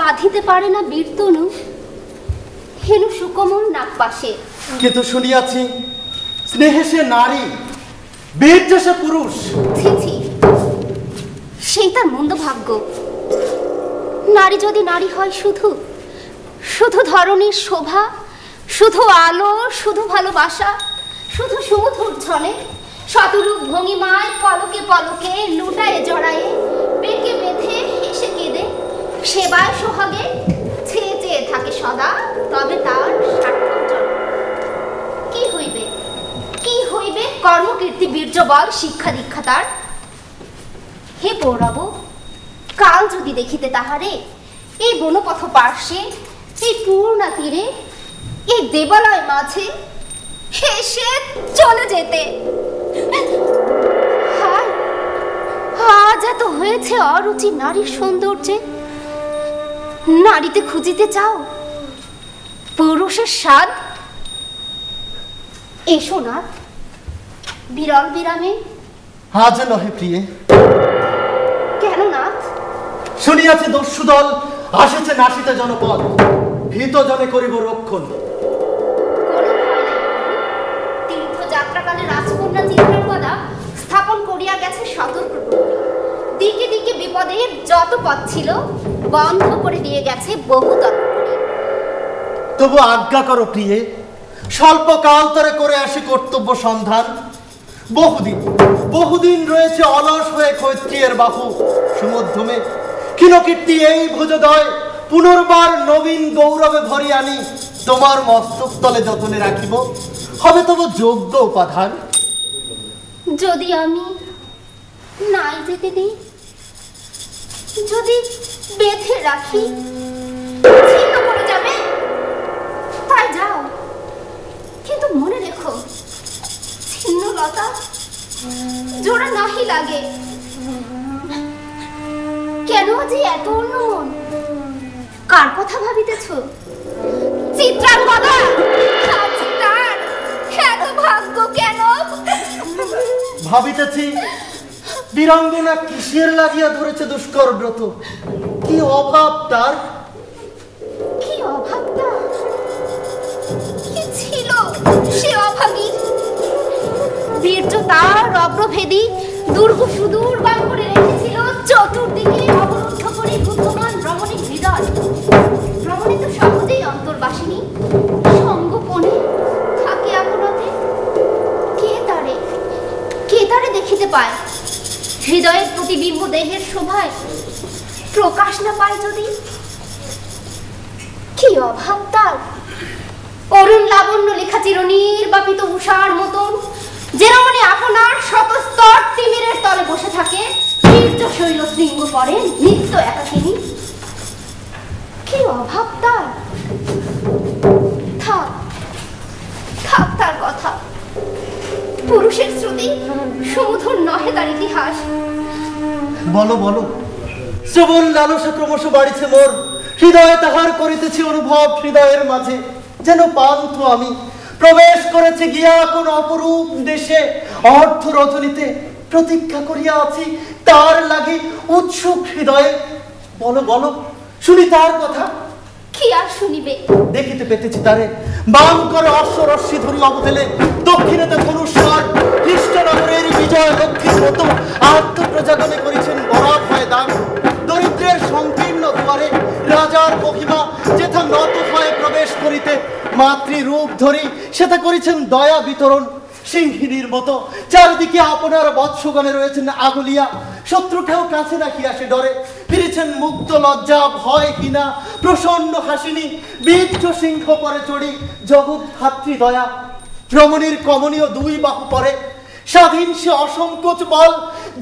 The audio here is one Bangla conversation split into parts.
বাঁধিতে পারে না বীরতনু হেনু সুকোমল নাক পাশে। কিন্তু শুনিয়াছি স্নেহে সে নারী, বীর্য সে পুরুষ। ছি ছি, সেই তার মন্দ ভাগ্য। নারী যদি নারী হয় শুধু শুধু ধরনের শোভা, শুধু আলো, শুধু ভালোবাসা, শুধু সুমধুর ছলে, শতরূপ ভঙ্গিমায় পলকে পলকে লুটায়ে জড়ায়ে বেঁকে বেঁধে হেসে কেঁদে সেবায় সোহাগে চেয়ে চেয়ে থাকে সদা, তবে তার সার্থক জন্ম। কি হইবে, কি হইবে কর্মকীর্তি বীর্য বল শিক্ষা দীক্ষা তার? হে পৌরব, কাল যদি দেখিতে তাহারে এই বনপথ পার্শ্বে, এই পূর্ণা তীরে, এই দেবালয় মাঝে হেসে চলে যেতে। আজ এত হয়েছে অরুচি নারীর সৌন্দর্যে, নারীতে খুঁজিতে চাও পুরুষের স্বাদ? এসো না বিরল বিরামে। আজ নহে প্রিয়ে। কেন নাথ? শুনিয়াছে দস্যু দল আসেছে নাসিতে জনপদ, ভীত জনে করিব রক্ষণ। তীর্থযাত্রাকালে রাজকন্যা চিত্রপদা স্থাপন করিয়া গেছে সতর্ক প্রহরী। দিকে দিকে বিপদের যত পথ ছিল বন্ধ করে দিয়ে গেছে বহু তৎপরী। তবু আজ্ঞা করো প্রিয়ে, স্বল্প কাল ধরে করে আসি কর্তব্য সন্ধান। বহুদিন বহুদিন রয়েছে অলস হয়ে ক্ষত্রিয়ের বাহু সুমধ্যমে। ক্ষীণকীর্তি এই ভোজদয় পুনর্বার নবীন গৌরবে ভরি আনি তোমার মস্তক তলে যতনে রাখিব, হবে তবু যোগ্য উপাধান। যদি আমি নাই যেতে দিই, যদি বেঁধে রাখি, ছিন্ন করে যাবে, তাই যাও। কিন্তু মনে রেখো, ছিন্ন লতা জোড়া নাহি লাগে। কেন যে এত অন্য মন? কার কথা ভাবিতেছ? চিত্রাঙ্গদা, আজ তার এত ভাগ্য কেন? ভাবিতেছি বীরাঙ্গনা কিসের লাগিয়া ধরেছে দুষ্কর ব্রত। কি অভাব তার, কি অভাব তার, কি ছিল সে অভাগী? বীর্য তার অগ্রভেদী দুর্গ সুদূর বান করে রেখেছিল চতুর্দিকে অবরুদ্ধ করে বুদ্ধমান রমণীর হৃদয়। রমণী তো সহজেই অন্তর্বাসিনী, সঙ্গোপনে থাকে আপনতে। কে তারে দেখিতে পায়? হৃদয়ের প্রতিবিম্ব দেহের শোভায় প্রকাশ না পায় যদি। কি অভাব তার! অরুণ লাবণ্য লেখা চিরনির্বাপিত উষার মতন যে রমণী আপনার শতস্তর তিমিরের তলে বসে থাকে, বীর্য শৈল শৃঙ্গ পরে নিত্য একাকিনী। কি অভাব তার! থাক থাক তার কথা। পুরুষের শ্রুতি সমুধর নহে তার ইতিহাস। বলো বলো, শ্রবণ লালসা ক্রমশ বাড়িছে মোর, হৃদয়ে তাহার করিতেছি অনুভব। হৃদয়ের মাঝে যেন পান্থ আমি প্রবেশ করেছে গিয়া কোন অপরূপ দেশে। অর্ধ রজনীতে প্রতীক্ষা করিয়া আছি তার লাগি উৎসুক হৃদয়ে। বলো বলো, শুনি তার কথা। কি আর শুনিবে? দেখিতে পেতেছি তারে বাম করে অশ্বরশ্মি ধরি অবতেলে, দক্ষিণেতে ধনুষ্বার খ্রিস্টনগরের বিজয় লক্ষ্মীর মতো আত্মপ্রজাগণে করেছেন বরাব হয়ে দান। দরিদ্রের সংকীর্ণ দুয়ারে রাজার মহিমা যেথা নত হয়ে প্রবেশ করিতে মাতৃরূপ ধরি সেটা করেছেন দয়া বিতরণ। সিংহিনীর মতো চারিদিকে আপনার বৎসগণে রয়েছেন আগলিয়া, শত্রুকেও কাছে রাখিয়া সে ডরে ফিরেছেন মুক্ত লজ্জা ভয় কিনা প্রসন্ন হাসিনী। বীর্য সিংহ পরে চড়ি জগৎ ধাত্রী দয়া, রমণীর কমনীয় দুই বাহু পরে স্বাধীন সে অসংকোচ বল।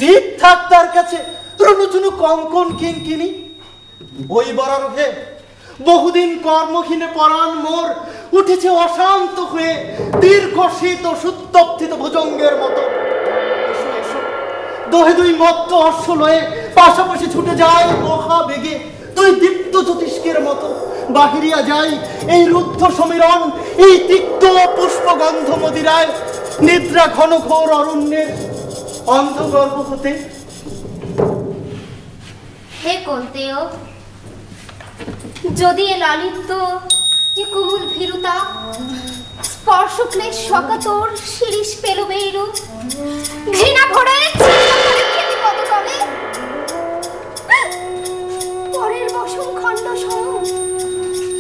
ধীর থাক তার কাছে রণচুনু কঙ্কন কিঙ্কিনী। ওই বরারোহে বহুদিন কর্মহীনে পরাণ মোর উঠেছে অশান্ত হয়ে দীর্ঘ শীত সুতপ্তিত ভুজঙ্গের মতো। এসো এসো, দোহে দুই মত্ত অশ্ব লয়ে পাশাপাশি ছুটে যায় মহা বেগে। দুই দীপ্ত জ্যোতিষ্কের মতো বাহিরিয়া যায় এই রুদ্ধ সমীরণ, এই তিক্ত পুষ্পগন্ধ মদিরায় নিদ্রা ঘন ঘোর অরণ্যের অন্ধগর্ভ হতে। হে কন্তেয়, যদি এ লালিত্য, এ কোমল ভীরুতা, স্পর্শক্লেশ সকাতর শিরিষ পেল বেরু, ঘৃণা ভরে খেতে পদতলে পরের বসন খণ্ড সম,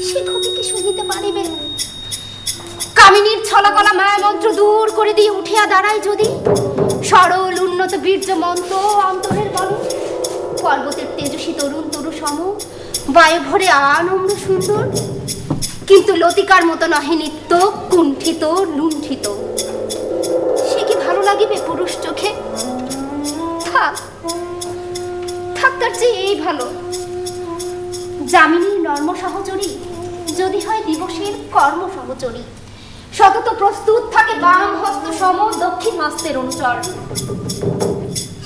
সে ক্ষতি কি শুনিতে পারিবে? কামিনীর ছলাকলা মায়ামন্ত্র দূর করে দিয়ে উঠিয়া দাঁড়ায় যদি সরল উন্নত বীর্য মন্ত্র অন্তরের বল, পর্বতের তেজস্বী তরুণ তরু সম, বায়ু ভরে আনম্র সুন্দর, কিন্তু লতিকার মতো নহে নিত্য কুণ্ঠিত লুণ্ঠিত। সে কি ভালো লাগিবে পুরুষ চোখে? থাক থাক, তার চেয়ে এই ভালো যামিনীর নর্ম সহচরী যদি হয় দিবসের কর্ম সহচরী, সতত প্রস্তুত থাকে বাম হস্ত সম দক্ষিণ হস্তের অনুচর।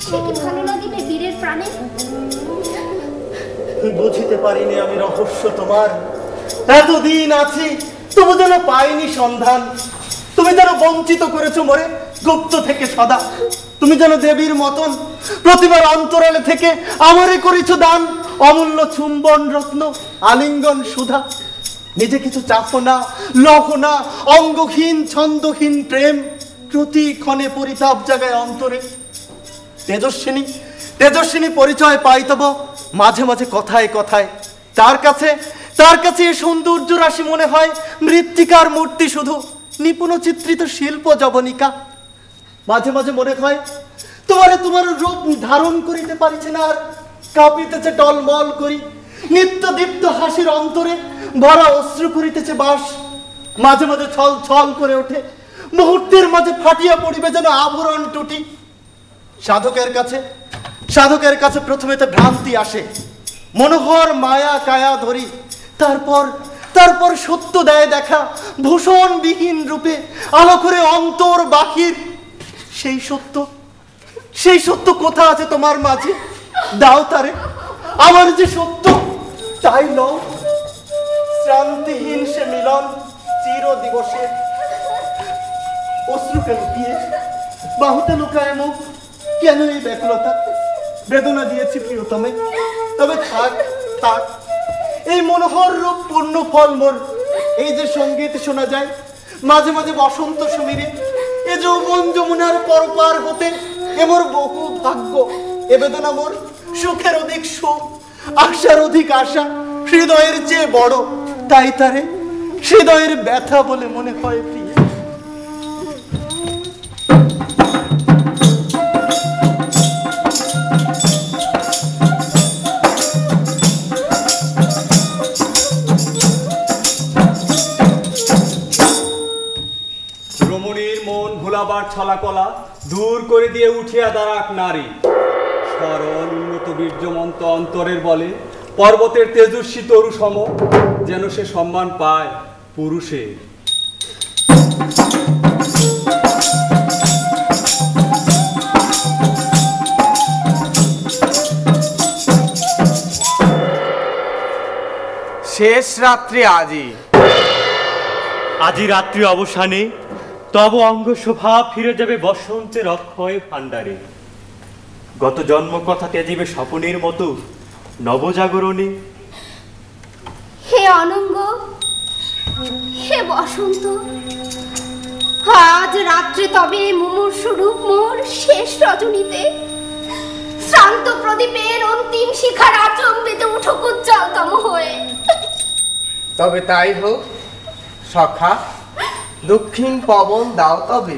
সে কি ভালো লাগিবে বীরের প্রাণে? বুঝিতে পারিনি আমি রহস্য তোমার, এতদিন আছি তবু যেন পাইনি সন্ধান। তুমি যেন বঞ্চিত করেছো মোরে গুপ্ত থেকে সদা, তুমি যেন দেবীর মতন প্রতিবার অন্তরালে থেকে আমারে করেছো দান, অমূল্য চুম্বন রত্ন আলিঙ্গন সুধা। নিজে কিছু চাপো না, লহ না, অঙ্গহীন ছন্দহীন প্রেম প্রতিক্ষণে পরিতাপ জাগায় অন্তরে। তেজস্বিনী তেজস্বিনী পরিচয় পাই তব মাঝে মাঝে কথায় কথায়, তার কাছে এই সৌন্দর্য রাশি মনে হয় মৃত্তিকার মূর্তি, শুধু নিপুণ চিত্রিত শিল্প জবনিকা। মাঝে মাঝে মনে হয় তোমার রূপ ধারণ করিতে পারিছে না, আর কাঁপিতেছে টলমল করি, নিত্য দীপ্ত হাসির অন্তরে ভরা অশ্রু করিতেছে বাস। মাঝে মাঝে ছল ছল করে ওঠে, মুহূর্তের মাঝে ফাটিয়া পড়িবে যেন আভরণ টুটি। সাধকের কাছে প্রথমেতে ভ্রান্তি আসে, মনোহর মায়া কায়া ধরি, তারপর সত্য দেয় দেখা ভূষণবিহীন রূপে, আলো করে অন্তর বাহির। সেই সত্য কোথা আছে তোমার মাঝে? দাও তারে, আমার যে সত্য তাই নও। শ্রান্তিহীন সে মিলন চির দিবসের, অশ্রুকে লুকিয়ে বাহুতে লুকায় মুখ, কেন এই ব্যাকুলতা? বেদনা দিয়েছি প্রিয়তমে, তবে থাক থাক, এই মনোহর রূপ পূর্ণ ফল মোর। এই যে সঙ্গীত শোনা যায় মাঝে মাঝে বসন্ত সমীরে, এ যৌবন যমুনার পরপার হতে, এ মোর বহু ভাগ্য। এ বেদনা মোর সুখের অধিক সুখ, আশার অধিক আশা, হৃদয়ের চেয়ে বড়, তাই তারে হৃদয়ের ব্যথা বলে মনে হয় প্রিয়। ছলাকলা দূর করে দিয়ে উঠিয়া দাঁড়াক নারী, সরল উন্নত বীর্যমন্ত অন্তরের বলে পর্বতের তেজস্বী তরু সম, যেন সে সম্মান পায় পুরুষে। শেষ রাত্রি আজি রাত্রি অবসানে তব অঙ্গ শোভা ফিরে যাবে বসন্তের অক্ষয় ভাণ্ডারে। গত জন্ম কথা তেজিবে স্বপনের মতো নবজাগরণে। হে অনঙ্গ, হে বসন্ত, আজ রাত্রে তবে মুমূর্ষু রূপ মোর শেষ রজনীতে, শ্রান্ত প্রদীপের অন্তিম শিখার আচম্বিতে উঠুক উজ্জ্বলতম হয়ে। তবে তাই হোক সখা, দক্ষিণ পবন দাও তবে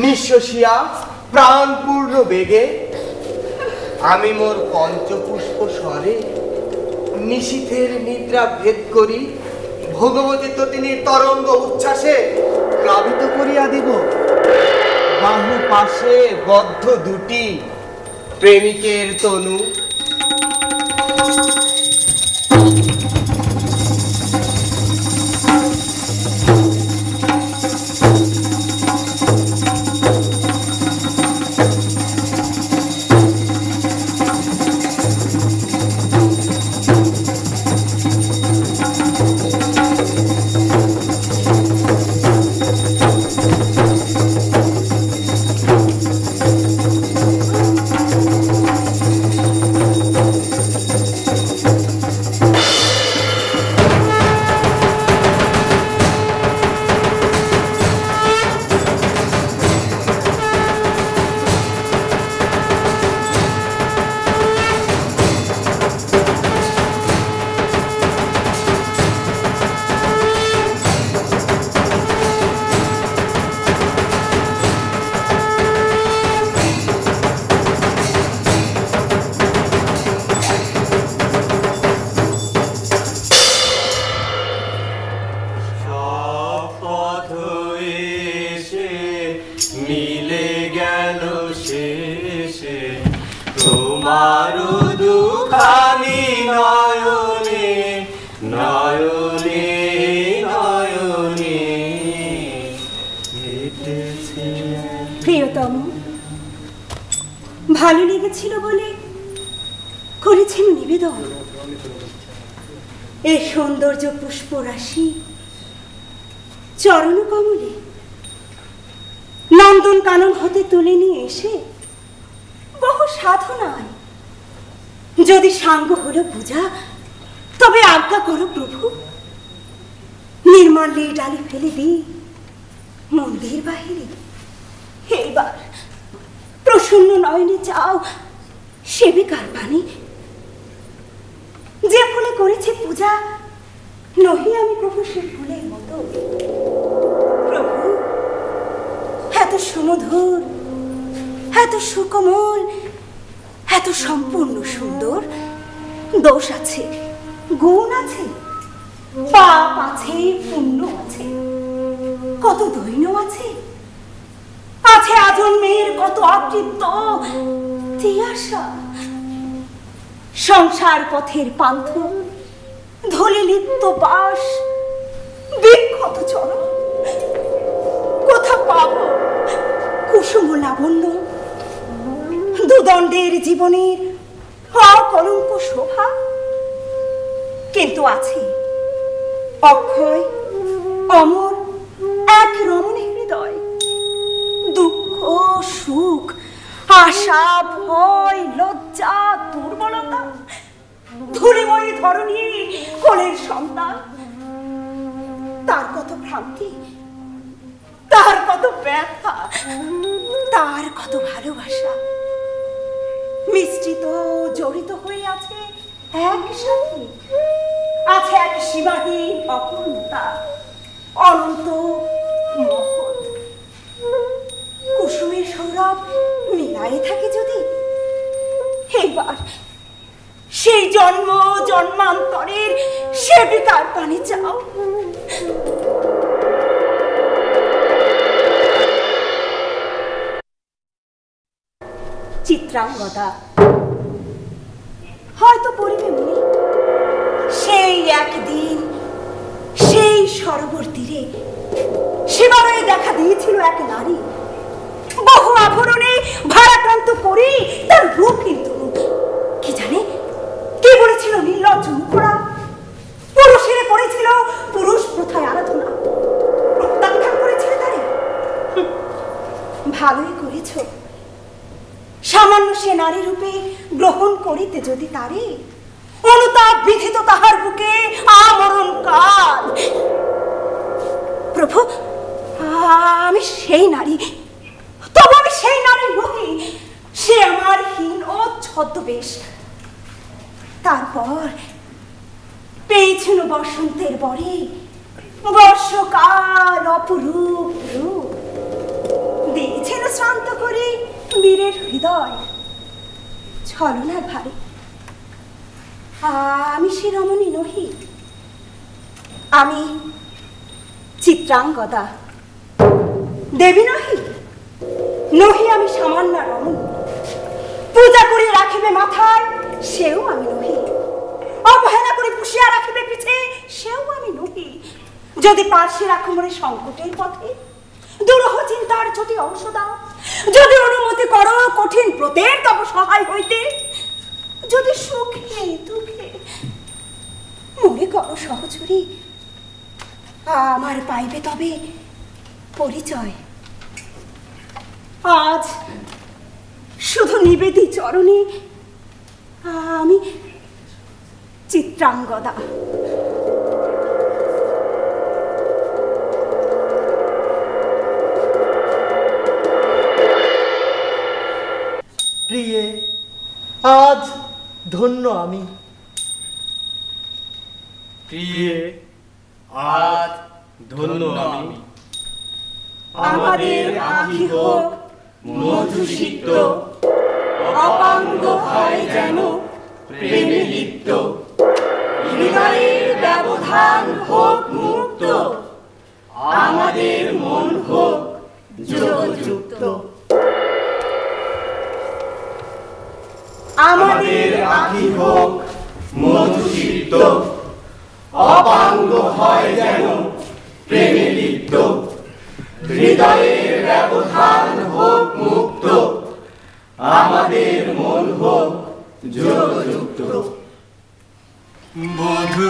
নিঃশ্বাসিয়া প্রাণপূর্ণ বেগে, আমি মোর পঞ্চপুষ্প স্বরে নিশীথের নিদ্রা ভেদ করি, ভগবতী ততিনীর তরঙ্গ উচ্ছ্বাসে প্লাবিত করিয়া দিব। বাহু পাশে বদ্ধ দুটি প্রেমিকের তনু, হয়েছিল বলে করেছেন নিবেদন। এই সৌন্দর্য পুষ্পরাশি চরণ কমলে নন্দন কানন হতে তুলে নিয়ে এসে বহু সাধনায় যদি সাঙ্গ হলো পূজা, তবে আজ্ঞা করো প্রভু, নির্মাল্যে ডালি ফেলে দিই মন্দির বাহিরে। এইবার প্রসন্ন নয়নে চাও সেবিকার বাণী। যে ফুলে করেছে পূজা, নহি আমি প্রভু সে ফুলের মতো। প্রভু এত সুমধুর, এত সুকোমল, এত সম্পূর্ণ সুন্দর, দোষ আছে, গুণ আছে, পাপ আছে, পুণ্য আছে, কত দৈন্য আছে, আছে আজন্মের কত অতৃপ্ত তিয়াসা। সংসার পথের পান্থ, ধলে লিপ্ত বাস, বিক্ষত চরণ, কোথা পাব কুসুম লাবণ্য, দুদণ্ডের জীবনের অকলঙ্ক শোভা। কিন্তু আছে অক্ষয় অমর এক রমণী হৃদয়, দুঃখ সুখ আশা ভয় লজ্জা দুর্বলতা, ধুলিময়ী ধরণী কোলের সন্তান। তার কত ভ্রান্তি, তার কত ব্যথা, তার কত ভালোবাসা মিশ্রিত জড়িত হয়ে আছে একসাথে। আছে এক সীমাহীন অপূর্ণতা, অনন্ত মহৎ। কুসুমের সৌরভ মিলায়ে থাকে যদি, এইবার সেই জন্ম জন্মান্তরের সেবিকার পানি চাও। চিত্রাঙ্গদা হয়তো পড়িবে মনে সেই একদিন, সেই সরোবর তীরে সীমানায় দেখা দিয়েছিল এক নারী, বহু আভরণে ভারাক্রান্ত করে তার রূপ কিন্তু কি জানে কি বলেছিল নির্লজ্জ মুখরা, পুরুষের করেছিল পুরুষ প্রথায় আরাধনা, প্রত্যাখ্যান করেছিল তারে। ভালোই করেছ, সামান্য সে নারী রূপে গ্রহণ করিতে যদি তারে, অনুতাপ বিধিত তাহার বুকে আমরণ কাল। প্রভু আমি সেই নারী, তবু আমি সেই নারী নহি, সে আমার হীন ও ছদ্মবেশ। তারপর পেয়েছিল বসন্তের বরে বর্ষকাল অপরূপ রূপ, দিয়েছিল শ্রান্ত করে বীরের হৃদয় ছলনার ভারে। আমি সে রমণী নহি, আমি চিত্রাঙ্গদা, দেবী নহি, নহি আমি সামান্য রমণী। পূজা করে রাখিবে মাথায়, সেও আমি নহি। অবহেলা করে পুষিয়া রাখিবে পিছে, সেও আমি নহি। যদি পার্শ্বে রাখো মনে সংকটের পথে, দুরূহ চিন্তার যদি অংশ দাও, যদি অনুমতি করো কঠিন ব্রতের তব সহায় হইতে, যদি সুখে দুঃখে মনে করো সহচরী, আমার পাইবে তবে পরিচয়। আজ শুধু নিবেদি চরণে আমি চিত্রাঙ্গদা। প্রিয়ে আজ ধন্য আমি, প্রিয়ে আজ ধন্য আমি। আমাদের আঁখি হোক মধুসিক্ত, অপাঙ্গ হয় যেন প্রেমে লিপ্ত, হৃদয়ের ব্যবধান হোক মুক্ত, আমাদের মন হোক যোগযুক্ত। আমাদের আঁখি হোক মধুসিক্ত, অপাঙ্গ হয় যেন প্রেমে লিপ্ত, হৃদয়ের ব্যবধান হোক মুক্ত, আমাদের মন হোক যোগযুক্ত। বধূ